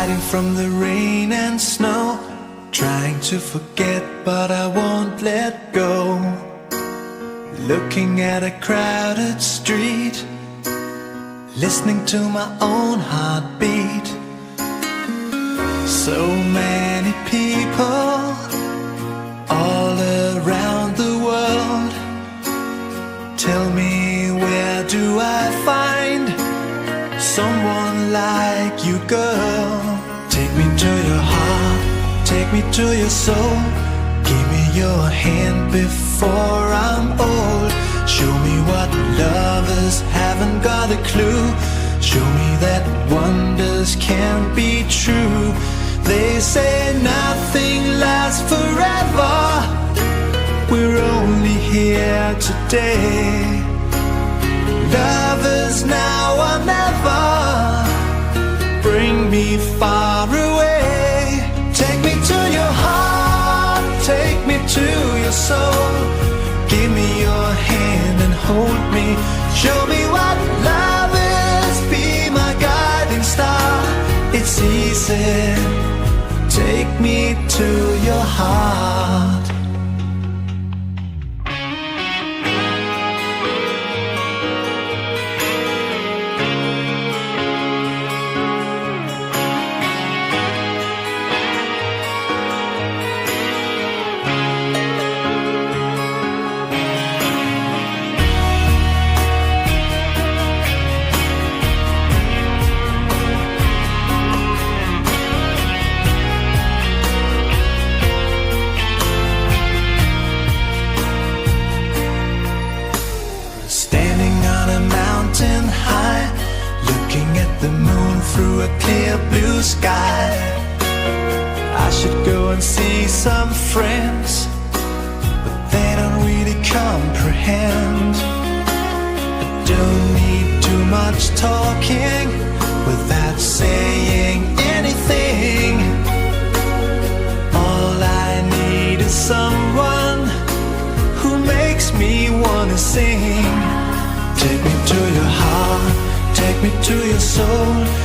hiding from the rain and snow, trying to forget but I won't let go. Looking at a crowded street, listening to my own heartbeat. So many people all around the world. Tell me, where do I find someone like you, girl? Take me to your heart, take me to your soul. Give me your hand before I'm old. Show me what lovers haven't got a clue. Show me that wonders can't be true. They say nothing lasts forever. We're only here today. Lovers now or never. Bring me far away. Take me to your heart, take me to your soul. Give me your hand and hold me. Show me what love is, be my guiding star. It's easy, take me to your heart. Through a clear blue sky, I should go and see some friends, but they don't really comprehend. I don't need too much talking without saying anything. All I need is someone who makes me wanna sing. Take me to your heart, take me to your soul.